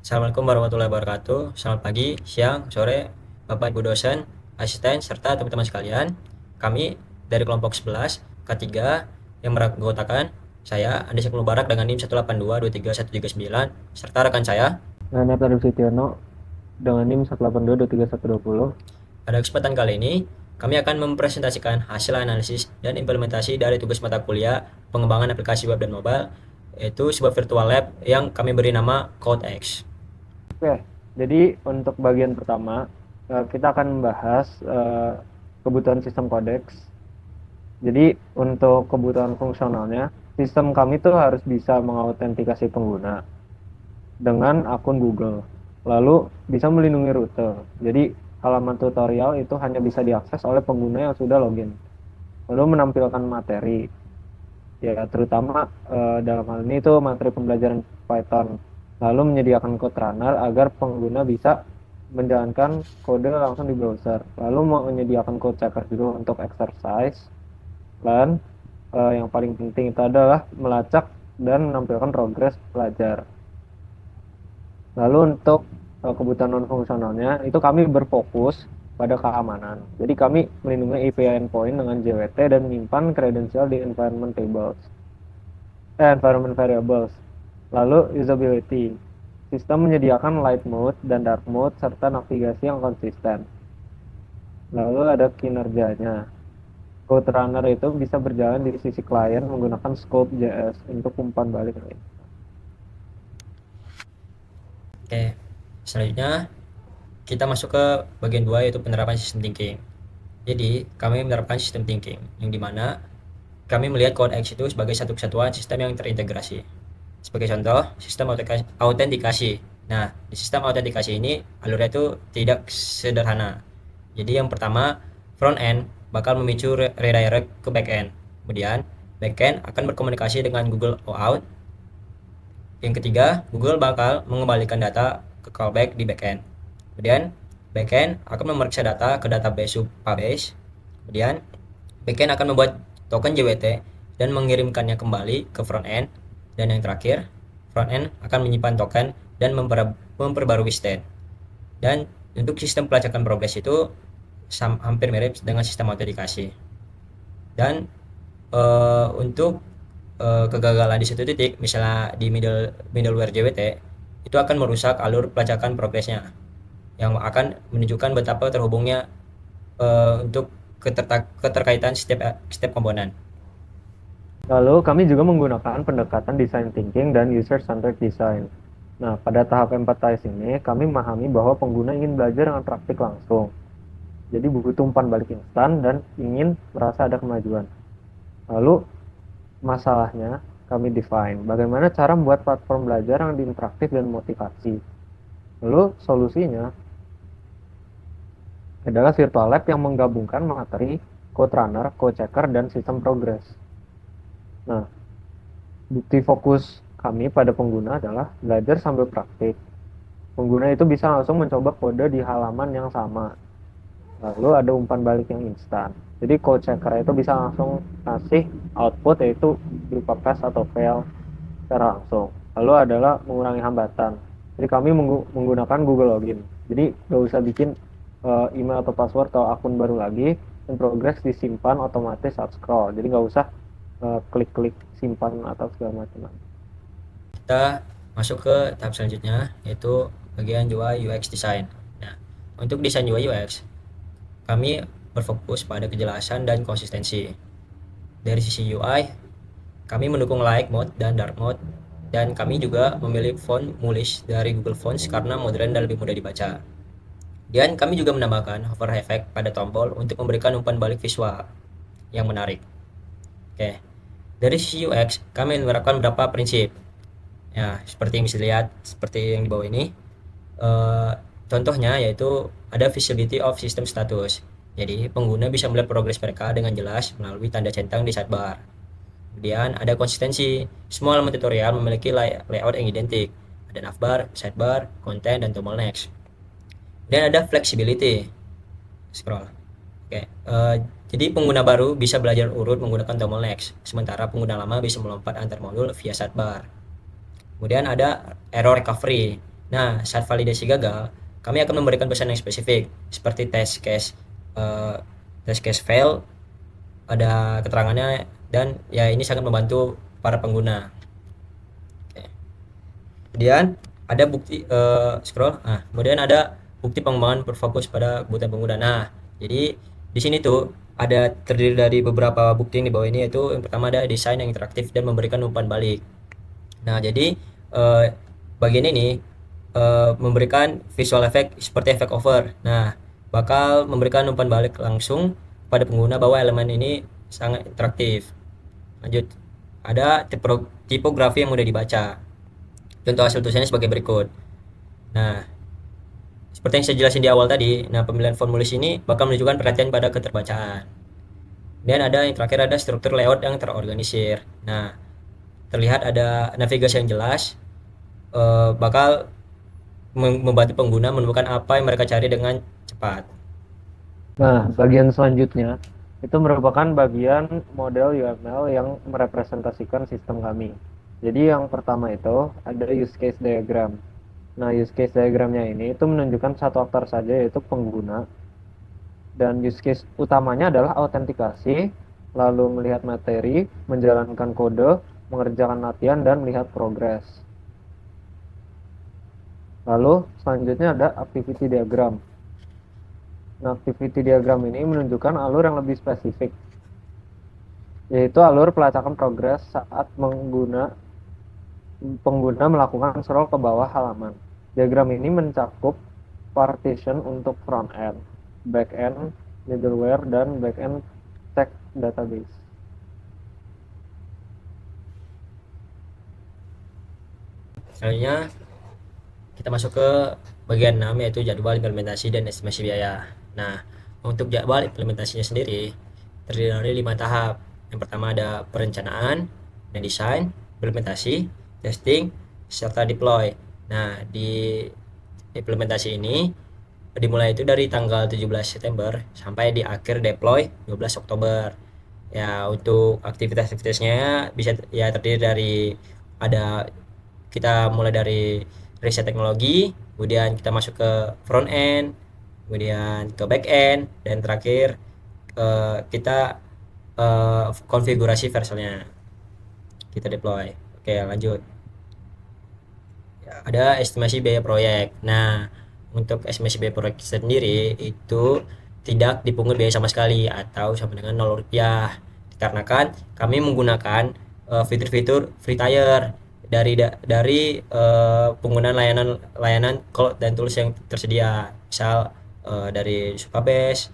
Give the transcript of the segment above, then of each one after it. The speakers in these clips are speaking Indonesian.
Assalamualaikum warahmatullahi wabarakatuh. Selamat pagi, siang, sore, Bapak Ibu dosen, asisten, serta teman-teman sekalian. Kami dari kelompok 11 K3 yang beranggotakan saya Andi Sekul Mubarak dengan NIM 182233139 serta rekan saya. Nana Arif Sutiono dengan NIM 182232120. Pada kesempatan kali ini, kami akan mempresentasikan hasil analisis dan implementasi dari tugas mata kuliah pengembangan aplikasi web dan mobile, yaitu sebuah virtual lab yang kami beri nama CodeX. Oke, jadi untuk bagian pertama kita akan membahas kebutuhan sistem Codex. Jadi untuk kebutuhan fungsionalnya, sistem kami tuh harus bisa mengautentikasi pengguna dengan akun Google. Lalu bisa melindungi rute. Jadi halaman tutorial itu hanya bisa diakses oleh pengguna yang sudah login. Lalu menampilkan materi, ya terutama dalam hal ini itu materi pembelajaran Python, lalu menyediakan code runner agar pengguna bisa menjalankan kode langsung di browser, lalu menyediakan code checker juga untuk exercise, dan yang paling penting itu adalah melacak dan menampilkan progres pelajar. Lalu untuk kebutuhan non fungsionalnya itu kami berfokus pada keamanan. Jadi kami melindungi API endpoint dengan JWT dan menyimpan kredensial di environment variables. Lalu usability. Sistem menyediakan light mode dan dark mode serta navigasi yang konsisten. Lalu ada kinerjanya. Code runner itu bisa berjalan di sisi klien menggunakan scope.js untuk umpan balik. Oke, selanjutnya kita masuk ke bagian 2 yaitu penerapan sistem thinking. Jadi, kami menerapkan sistem thinking yang dimana kami melihat CodeX itu sebagai satu kesatuan sistem yang terintegrasi. Sebagai contoh, sistem autentikasi. Nah, di sistem autentikasi ini alurnya itu tidak sederhana. Jadi yang pertama, front end bakal memicu redirect ke back end. Kemudian, back end akan berkomunikasi dengan Google OAuth. Yang ketiga, Google bakal mengembalikan data ke callback di backend. Kemudian, backend akan memeriksa data ke database Supabase. Kemudian, backend akan membuat token JWT dan mengirimkannya kembali ke frontend. Dan yang terakhir, frontend akan menyimpan token dan memperbarui state. Dan untuk sistem pelacakan progres itu hampir mirip dengan sistem autentikasi. Dan untuk kegagalan di satu titik, misalnya di middleware JWT, itu akan merusak alur pelacakan progresnya, yang akan menunjukkan betapa terhubungnya untuk keterkaitan step komponen. Lalu kami juga menggunakan pendekatan design thinking dan user-centered design. Nah, pada tahap empathize ini, kami memahami bahwa pengguna ingin belajar dengan praktik langsung. Jadi butuh umpan balik instan dan ingin merasa ada kemajuan. Lalu masalahnya kami define bagaimana cara membuat platform belajar yang interaktif dan motivasi. Lalu solusinya adalah virtual lab yang menggabungkan materi, code runner, code checker, dan sistem progress. Nah, bukti fokus kami pada pengguna adalah belajar sambil praktik. Pengguna itu bisa langsung mencoba kode di halaman yang sama. Lalu ada umpan balik yang instan. Jadi code checker itu bisa langsung ngasih output yaitu berupa pass atau fail secara langsung. Lalu adalah mengurangi hambatan. Jadi kami menggunakan Google Login. Jadi nggak usah bikin email atau password atau akun baru lagi. Dan progress disimpan otomatis saat scroll. Jadi nggak usah klik-klik simpan atau segala macam. Kita masuk ke tahap selanjutnya, yaitu bagian UI UX design. Nah, untuk desain UI UX, kami berfokus pada kejelasan dan konsistensi. Dari sisi UI, kami mendukung light mode dan dark mode, dan kami juga memilih font Mullish dari Google Fonts karena modern dan lebih mudah dibaca. Dan kami juga menambahkan hover effect pada tombol untuk memberikan umpan balik visual yang menarik. Oke, dari sisi UX, kami menerapkan beberapa prinsip. Ya, seperti yang bisa dilihat, seperti yang di bawah ini. Contohnya yaitu ada visibility of system status. Jadi, pengguna bisa melihat progres mereka dengan jelas melalui tanda centang di sidebar. Kemudian ada konsistensi. Semua elemen tutorial memiliki layout yang identik. Ada navbar, sidebar, konten, dan tombol next. Dan ada flexibility. Scroll. Oke, jadi pengguna baru bisa belajar urut menggunakan tombol next, sementara pengguna lama bisa melompat antar modul via sidebar. Kemudian ada error recovery. Nah, saat validasi gagal, kami akan memberikan pesan yang spesifik seperti eh, test case fail, ada keterangannya, dan ya ini sangat membantu para pengguna. Oke. Kemudian ada bukti scroll. Nah, kemudian ada bukti pengembangan berfokus pada kebutuhan pengguna. Nah, jadi di sini tuh ada terdiri dari beberapa bukti yang di bawah ini, yaitu yang pertama ada desain yang interaktif dan memberikan umpan balik. Nah, jadi eh, bagian ini memberikan visual effect seperti efek over. Nah, bakal memberikan umpan balik langsung pada pengguna bahwa elemen ini sangat interaktif. Lanjut, ada tipografi yang mudah dibaca. Contoh hasil tulisannya sebagai berikut. Nah, seperti yang saya jelasin di awal tadi, nah pemilihan formulir ini bakal menunjukkan perhatian pada keterbacaan. Dan ada yang terakhir, ada struktur layout yang terorganisir. Nah, terlihat ada navigasi yang jelas, bakal membantu pengguna menemukan apa yang mereka cari dengan cepat. Nah, bagian selanjutnya itu merupakan bagian model UML yang merepresentasikan sistem kami. Jadi yang pertama itu ada use case diagram. Nah, use case diagramnya ini itu menunjukkan satu aktor saja, yaitu pengguna. Dan use case utamanya adalah autentikasi, lalu melihat materi, menjalankan kode, mengerjakan latihan, dan melihat progres. Lalu selanjutnya ada activity diagram. Nah, activity diagram ini menunjukkan alur yang lebih spesifik, yaitu alur pelacakan progres saat pengguna melakukan scroll ke bawah halaman. Diagram ini mencakup partition untuk front end, back end, middleware, dan back end text database. Selanjutnya kita masuk ke bagian 6, yaitu jadwal implementasi dan estimasi biaya. Nah, untuk jadwal implementasinya sendiri terdiri dari 5 tahap. Yang pertama ada perencanaan dan desain, implementasi, testing, serta deploy. Nah, di implementasi ini dimulai itu dari tanggal 17 September sampai di akhir deploy 12 Oktober. Ya, untuk aktivitas-aktivitasnya bisa ya terdiri dari ada kita mulai dari riset teknologi, kemudian kita masuk ke front end, kemudian ke back end, dan terakhir kita konfigurasi versionnya, kita deploy. Oke, lanjut. Ya, ada estimasi biaya proyek. Nah, untuk estimasi biaya proyek sendiri itu tidak dipungut biaya sama sekali atau sama dengan 0 rupiah, dikarenakan kami menggunakan fitur-fitur free tier dari penggunaan layanan layanan cloud dan tools yang tersedia, misal dari Supabase,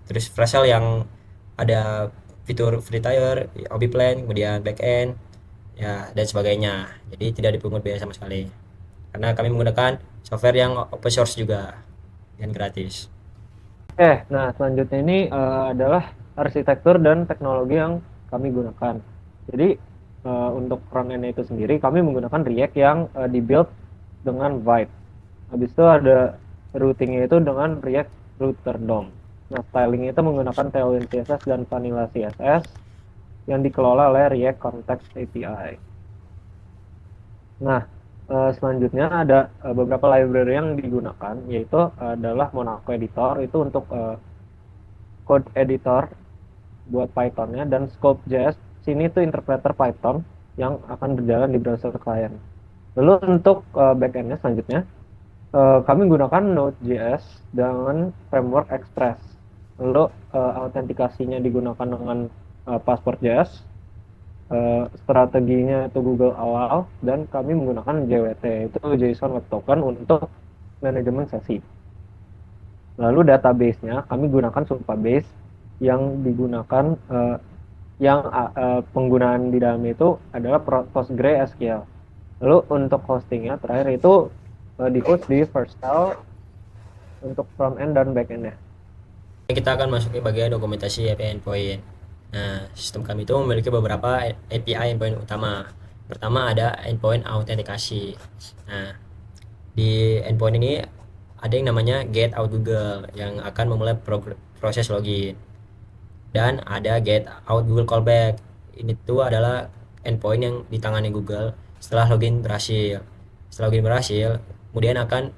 terus Freshel yang ada fitur free tier, Obiplan, kemudian backend, ya dan sebagainya. Jadi tidak dipungut biaya sama sekali karena kami menggunakan software yang open source juga dan gratis. Nah selanjutnya ini adalah arsitektur dan teknologi yang kami gunakan. Jadi untuk front end itu sendiri kami menggunakan React yang dibuild dengan Vite. Habis itu ada routingnya itu dengan React Router DOM. Nah, styling itu menggunakan Tailwind CSS dan Vanilla CSS yang dikelola oleh React Context API. Nah, selanjutnya ada beberapa library yang digunakan, yaitu adalah Monaco Editor itu untuk code editor buat Pythonnya, dan Scope.js sini tuh interpreter Python yang akan berjalan di browser klien. Lalu untuk backendnya selanjutnya kami gunakan Node.js dengan framework Express. Lalu autentikasinya digunakan dengan Passport.js, strateginya itu Google awal, dan kami menggunakan JWT itu JSON Web Token untuk manajemen sesi. Lalu database-nya kami gunakan Supabase yang digunakan penggunaan di dalamnya itu adalah PostgreSQL. Lalu untuk hostingnya terakhir itu di host di Vercel untuk front end dan back end-nya. Kita akan masuk ke bagian dokumentasi API endpoint. Nah, sistem kami itu memiliki beberapa API endpoint utama. Pertama ada endpoint autentikasi. Nah, di endpoint ini ada yang namanya get out Google yang akan memulai proses login, dan ada get out Google callback. Ini tuh adalah endpoint yang ditangani Google setelah login berhasil. Setelah login berhasil, kemudian akan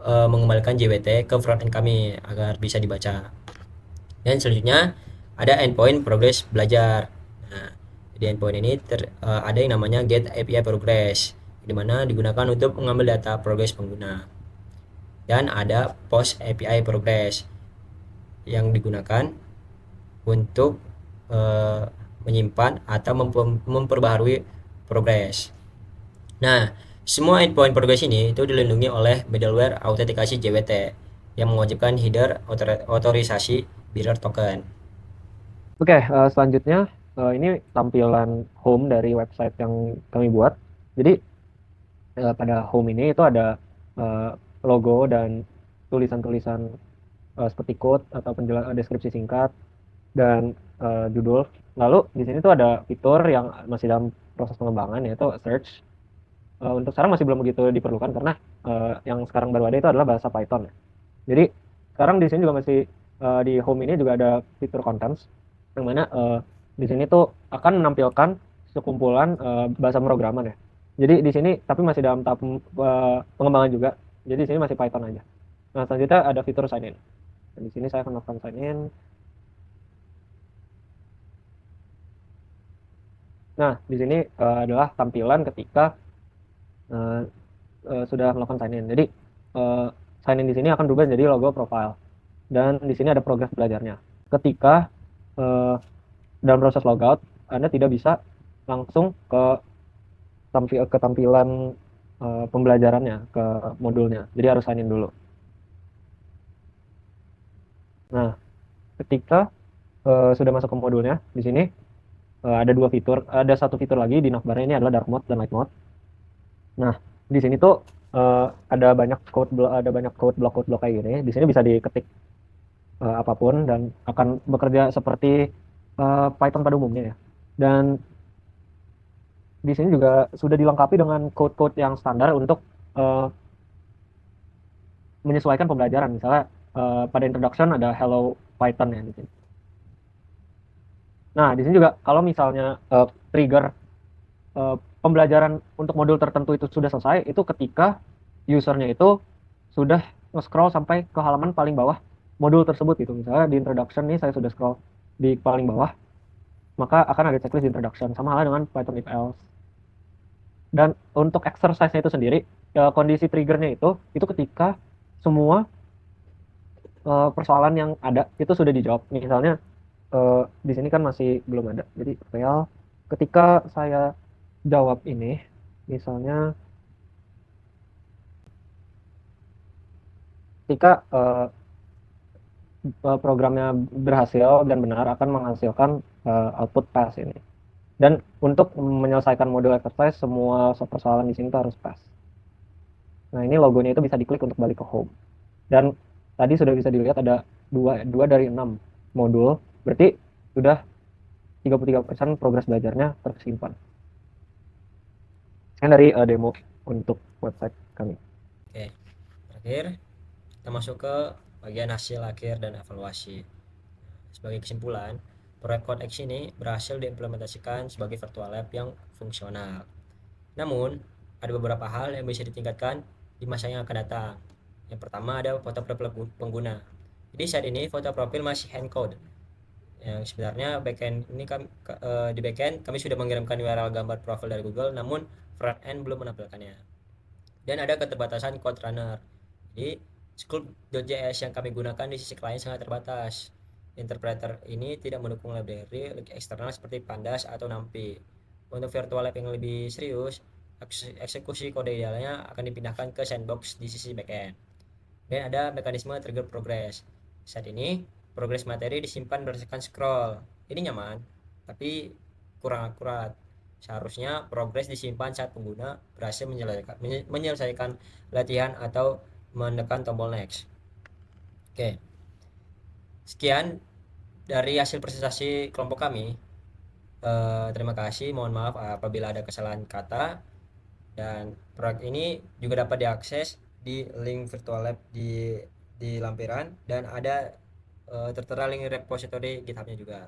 mengembalikan JWT ke frontend kami agar bisa dibaca. Dan selanjutnya ada endpoint progress belajar. Nah, di endpoint ini ada yang namanya get API progress, di mana digunakan untuk mengambil data progress pengguna. Dan ada post API progress yang digunakan untuk eh, menyimpan atau memperbaharui progress. Nah, semua endpoint progress ini itu dilindungi oleh middleware autentikasi JWT yang mewajibkan header otorisasi bearer token. Oke, selanjutnya ini tampilan home dari website yang kami buat. Jadi pada home ini itu ada eh, logo dan tulisan-tulisan seperti code atau deskripsi singkat dan judul. Lalu di sini tuh ada fitur yang masih dalam proses pengembangan yaitu search. Untuk sekarang masih belum begitu diperlukan karena yang sekarang baru ada itu adalah bahasa Python ya. Jadi sekarang di sini juga masih di home ini juga ada fitur contents yang mana di sini tuh akan menampilkan sekumpulan bahasa pemrograman ya. Jadi di sini tapi masih dalam tahap pengembangan juga. Jadi di sini masih Python aja. Nah, selanjutnya ada fitur sign in. Dan di sini saya akan melakukan sign in. Nah, di sini adalah tampilan ketika eh, sudah melakukan sign in. Jadi eh, sign in di sini akan berubah jadi logo profile dan di sini ada progres belajarnya. Ketika eh, dalam proses logout, Anda tidak bisa langsung ke tampilan pembelajarannya, ke modulnya. Jadi harus sign in dulu. Nah, ketika sudah masuk ke modulnya, di sini ada dua fitur, ada satu fitur lagi di navbarnya ini adalah dark mode dan light mode. Nah, di sini tuh eh, ada banyak code block kayak gini. Di sini bisa diketik apapun dan akan bekerja seperti Python pada umumnya ya. Dan di sini juga sudah dilengkapi dengan code-code yang standar untuk eh, menyesuaikan pembelajaran. Misalnya pada introduction ada Hello Python ya di sini. Nah, di sini juga kalau misalnya trigger eh, pembelajaran untuk modul tertentu itu sudah selesai, itu ketika usernya itu sudah nge-scroll sampai ke halaman paling bawah modul tersebut gitu. Misalnya di introduction nih saya sudah scroll di paling bawah, maka akan ada checklist di introduction sama halnya dengan Python if else. Dan untuk exercise-nya itu sendiri, kondisi triggernya itu ketika semua persoalan yang ada itu sudah dijawab. Misalnya di sini kan masih belum ada. Jadi fail. Ketika saya jawab ini, misalnya ketika programnya berhasil dan benar akan menghasilkan output pass ini. Dan untuk menyelesaikan modul exercise, semua persoalan di sini tuh harus pass. Nah, ini logonya itu bisa diklik untuk balik ke home. Dan tadi sudah bisa dilihat ada dua dari 6 modul, berarti sudah 33% progres belajarnya tersimpan. Sekian dari demo untuk website kami. Oke, terakhir kita masuk ke bagian hasil akhir dan evaluasi. Sebagai kesimpulan, proyek CodeX ini berhasil diimplementasikan sebagai virtual lab yang fungsional. Namun, ada beberapa hal yang bisa ditingkatkan di masa yang akan datang. Yang pertama ada foto profil pengguna. Jadi saat ini foto profil masih handcode. Yang sebenarnya backend ini di backend kami sudah mengirimkan URL gambar profil dari Google, namun frontend belum menampilkannya. Dan ada keterbatasan code runner. Jadi sculpt.js yang kami gunakan di sisi klien sangat terbatas. Interpreter ini tidak mendukung library eksternal seperti Pandas atau NumPy. Untuk virtual lab yang lebih serius, eksekusi kode idealnya akan dipindahkan ke sandbox di sisi backend. Dan ada mekanisme trigger progress. Saat ini, progres materi disimpan berdasarkan scroll. Ini nyaman, tapi kurang akurat. Seharusnya progres disimpan saat pengguna berhasil menyelesaikan latihan atau menekan tombol next. Oke, sekian dari hasil presentasi kelompok kami. Terima kasih, mohon maaf apabila ada kesalahan kata, dan proyek ini juga dapat diakses di link virtual lab di lampiran, dan ada tertera link repository GitHub-nya juga.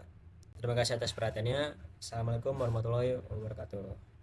Terima kasih atas perhatiannya. Assalamualaikum warahmatullahi wabarakatuh.